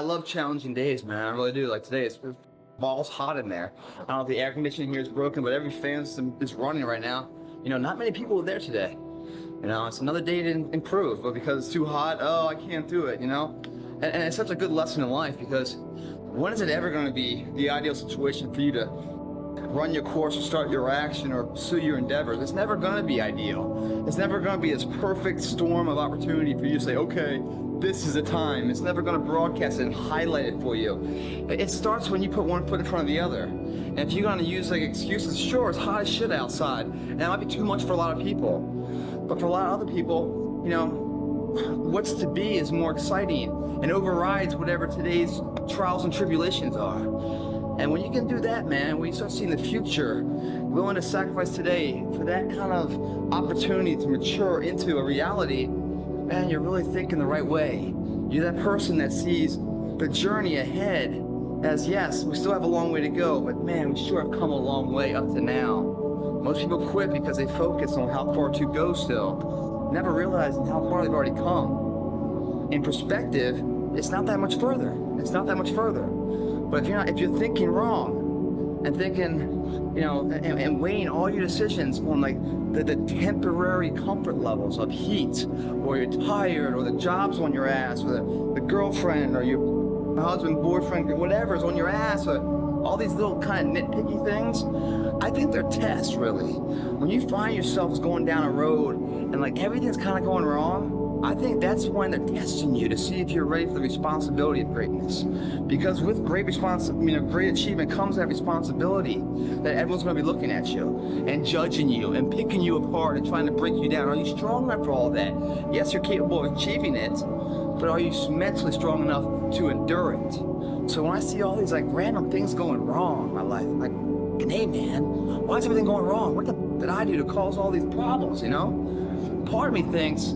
love challenging days, man. I really do. Like today, it's balls hot in there. I don't know if the air conditioning here is broken, but every fan is running right now. You know, not many people are there today. You know, it's another day to improve, but because it's too hot, oh, I can't do it, you know? And it's such a good lesson in life, because when is it ever going to be the ideal situation for you to run your course or start your action or pursue your endeavors? It's never going to be ideal. It's never going to be this perfect storm of opportunity for you to say, okay, this is the time. It's never going to broadcast it and highlight it for you. It starts when you put one foot in front of the other. And if you're going to use like excuses, sure, it's hot as shit outside, and that might be too much for a lot of people. But for a lot of other people, you know, what's to be is more exciting and overrides whatever today's trials and tribulations are. And when you can do that, man, when you start seeing the future, willing to sacrifice today for that kind of opportunity to mature into a reality, man, you're really thinking the right way. You're that person that sees the journey ahead as, yes, we still have a long way to go, but man, we sure have come a long way up to now. Most people quit because they focus on how far to go still, never realizing how far they've already come. In perspective, it's not that much further. It's not that much further. But if you're thinking wrong and thinking, you know, and weighing all your decisions on like the temporary comfort levels of heat, or you're tired, or the job's on your ass, or the girlfriend, or your husband, boyfriend, whatever is on your ass, or all these little kind of nitpicky things, I think they're tests, really. When you find yourself going down a road and like everything's kind of going wrong, I think that's when they're testing you to see if you're ready for the responsibility of greatness. Because with great great achievement comes that responsibility that everyone's going to be looking at you and judging you and picking you apart and trying to break you down. Are you strong enough for all that? Yes, you're capable of achieving it, but are you mentally strong enough to endure it? So when I see all these like random things going wrong in my life, I'm like, hey man, why is everything going wrong? What the did I do to cause all these problems, you know? Part of me thinks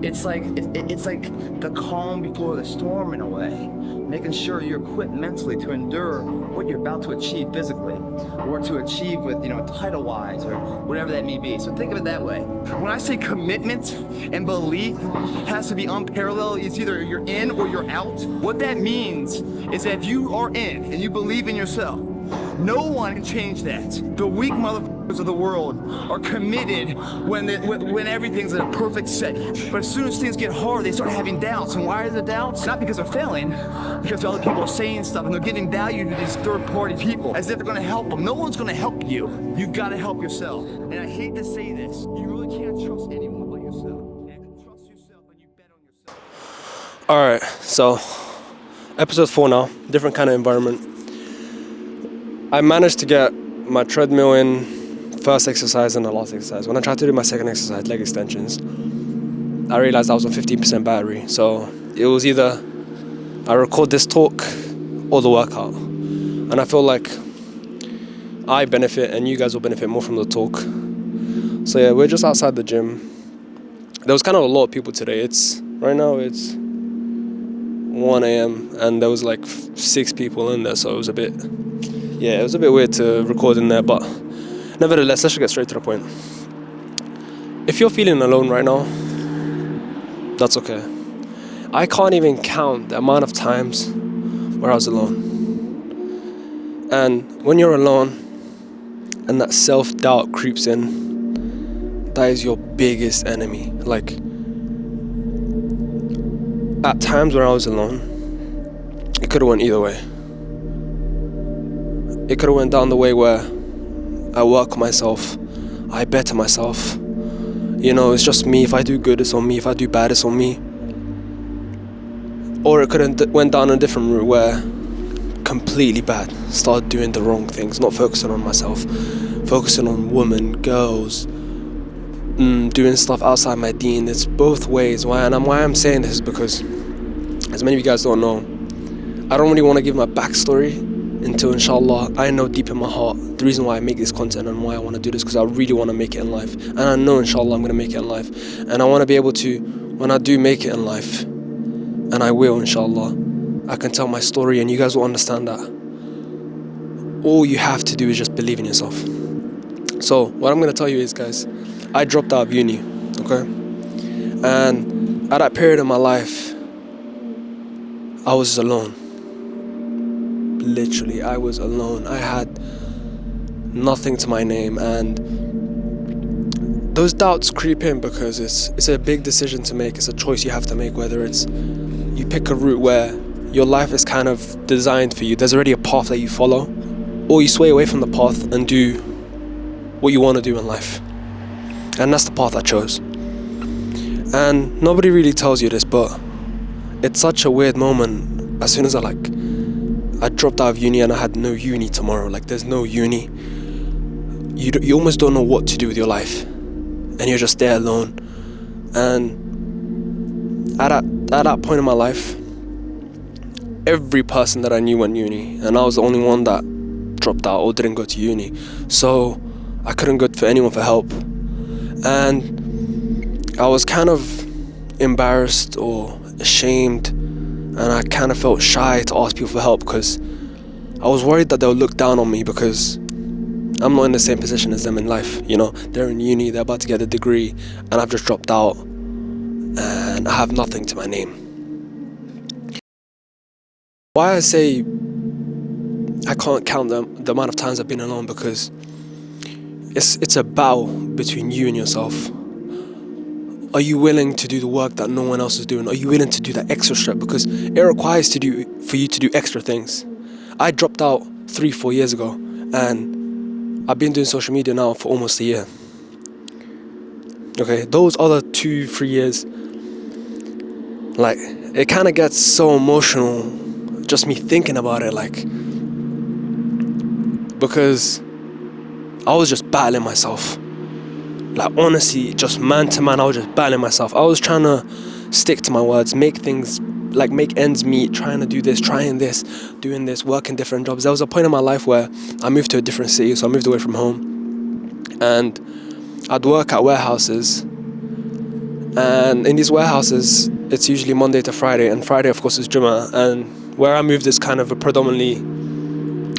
it's like the calm before the storm in a way, making sure you're equipped mentally to endure what you're about to achieve physically, or to achieve with, you know, title-wise or whatever that may be. So think of it that way. When I say commitment and belief has to be unparalleled, it's either you're in or you're out. What that means is that if you are in and you believe in yourself, no one can change that. The weak motherfuckers of the world are committed when everything's in a perfect set. But as soon as things get hard, they start having doubts. And why is it doubts? Not because they're failing, because other people are saying stuff and they're giving value to these third-party people as if they're going to help them. No one's going to help you. You've got to help yourself. And I hate to say this, you really can't trust anyone but yourself. And trust yourself and you bet on yourself. All right, so episode 4 now, different kind of environment. I managed to get my treadmill in, first exercise and the last exercise. When I tried to do my second exercise, leg extensions, I realized I was on 15% battery. So it was either I record this talk or the workout. And I feel like I benefit and you guys will benefit more from the talk. So yeah, we're just outside the gym. There was kind of a lot of people today. Right now it's 1 a.m. and there was like 6 people in there, so it was a bit weird to record in there, but nevertheless, let's just get straight to the point. If you're feeling alone right now, that's okay. I can't even count the amount of times where I was alone. And when you're alone and that self-doubt creeps in, that is your biggest enemy. Like, at times when I was alone, it could have went either way. It could have went down the way where I work on myself, I better myself. You know, it's just me. If I do good, it's on me. If I do bad, it's on me. Or it could have went down a different route where completely bad. Started doing the wrong things, not focusing on myself, focusing on women, girls, doing stuff outside my deen. It's both ways. Why I'm saying this is because, as many of you guys don't know, I don't really want to give my backstory until, inshallah, I know deep in my heart the reason why I make this content and why I want to do this, because I really want to make it in life. And I know, inshallah, I'm going to make it in life. And I want to be able to, when I do make it in life, and I will, inshallah, I can tell my story and you guys will understand that. All you have to do is just believe in yourself. So what I'm going to tell you is, guys, I dropped out of uni, okay? And at that period in my life, I was alone. Literally, I was alone. I had nothing to my name, and those doubts creep in because it's a big decision to make. It's a choice you have to make, whether it's you pick a route where your life is kind of designed for you. There's already a path that you follow, or you sway away from the path and do what you want to do in life. And that's the path I chose. And nobody really tells you this, but it's such a weird moment. As soon as I dropped out of uni and I had no uni tomorrow. Like, there's no uni. You almost don't know what to do with your life, and you're just there alone. And at that point in my life, every person that I knew went uni, and I was the only one that dropped out or didn't go to uni. So I couldn't go for anyone for help, and I was kind of embarrassed or ashamed, and I kind of felt shy to ask people for help because I was worried that they'll look down on me because I'm not in the same position as them in life. You know, they're in uni, they're about to get a degree, and I've just dropped out and I have nothing to my name. Why I say I can't count the amount of times I've been alone, because it's a battle between you and yourself. Are you willing to do the work that no one else is doing? Are you willing to do that extra step? Because it requires for you to do extra things. I dropped out 3-4 years ago, and I've been doing social media now for almost a year. Okay, those other 2-3 years, like, it kind of gets so emotional, just me thinking about it, like, because I was just battling myself. Like, honestly, just man to man, I was just battling myself. I was trying to stick to my words, make things, like, make ends meet, trying to do this, trying this, doing this, working different jobs. There was a point in my life where I moved to a different city, so I moved away from home. And I'd work at warehouses. And in these warehouses, it's usually Monday to Friday. And Friday, of course, is Jummah. And where I moved is kind of a predominantly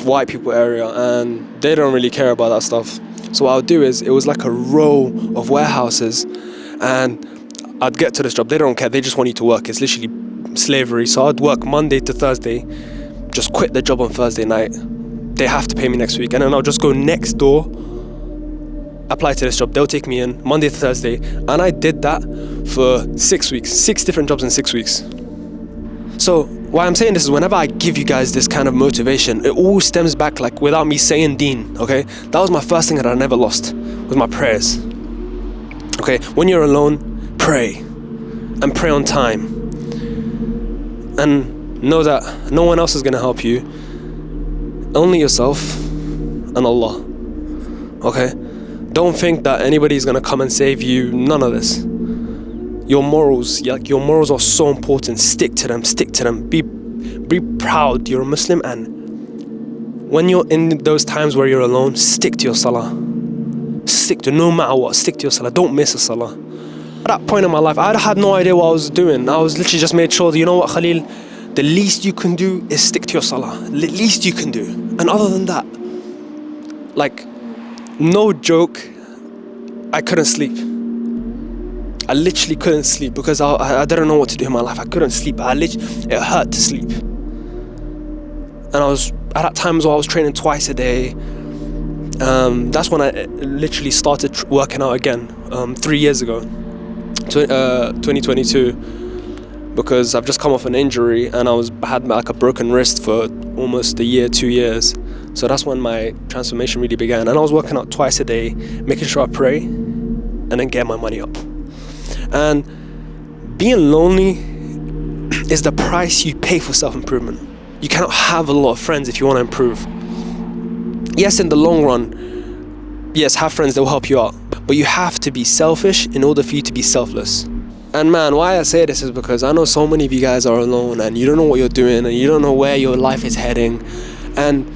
white people area. And they don't really care about that stuff. So what I would do is, it was like a row of warehouses, and I'd get to this job. They don't care. They just want you to work. It's literally slavery. So I'd work Monday to Thursday, just quit the job on Thursday night. They have to pay me next week. And then I'll just go next door, apply to this job. They'll take me in Monday to Thursday. And I did that for 6 weeks, 6 different jobs in 6 weeks. So why I'm saying this is, whenever I give you guys this kind of motivation, it all stems back, like, without me saying Deen, okay? That was my first thing that I never lost, was my prayers. Okay, when you're alone, pray. And pray on time. And know that no one else is going to help you. Only yourself and Allah. Okay? Don't think that anybody's going to come and save you. None of this. Your morals are so important. Stick to them. Be proud you're a Muslim, and when you're in those times where you're alone, stick to your salah. No matter what, stick to your salah. Don't miss a salah. At that point in my life, I had no idea what I was doing. I was literally just made sure that, you know what, Khalil, the least you can do is stick to your salah. The least you can do. And other than that, like, no joke, I couldn't sleep. I literally couldn't sleep because I didn't know what to do in my life. I couldn't sleep. It hurt to sleep. And I was, at that time as well, I was training twice a day. That's when I literally started working out again, 3 years ago, 2022, because I've just come off an injury and I had like a broken wrist for almost a year, 2 years. So that's when my transformation really began. And I was working out twice a day, making sure I pray and then get my money up. And being lonely is the price you pay for self-improvement. You cannot have a lot of friends if you want to improve. Yes, in the long run, yes, have friends that will help you out. But you have to be selfish in order for you to be selfless. And man, why I say this is because I know so many of you guys are alone and you don't know what you're doing and you don't know where your life is heading. And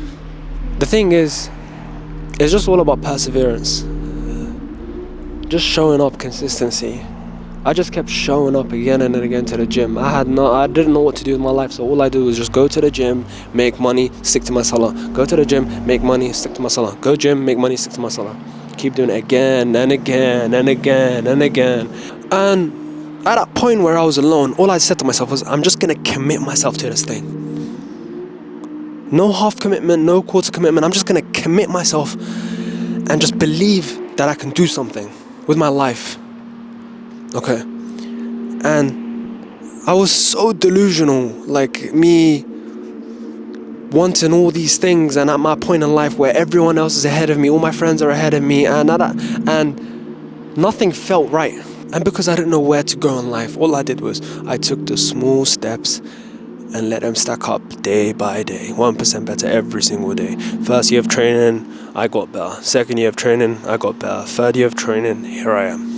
the thing is, it's just all about perseverance. Just showing up, consistency. I just kept showing up again and again to the gym. I didn't know what to do with my life, so all I did was just go to the gym, make money, stick to my salah. Go to the gym, make money, stick to my salah. Go gym, make money, stick to my salah. Keep doing it again and again and again and again. And at that point where I was alone, all I said to myself was, I'm just gonna commit myself to this thing. No half commitment, no quarter commitment. I'm just gonna commit myself and just believe that I can do something with my life. Okay. And I was so delusional, like me wanting all these things, and at my point in life where everyone else is ahead of me, all my friends are ahead of me, and nothing felt right. And because I didn't know where to go in life, all I did was I took the small steps and let them stack up day by day, 1% better every single day. First year of training, I got better. Second year of training, I got better. Third year of training, here I am.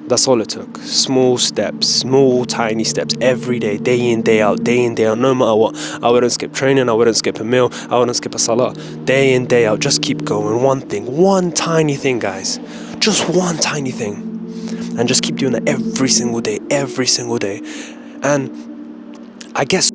That's all it took. Small steps, small tiny steps every day, day in, day out, no matter what. I wouldn't skip training, I wouldn't skip a meal, I wouldn't skip a salah. Day in, day out, just keep going. One thing, one tiny thing, guys. Just one tiny thing. And just keep doing that every single day. And I get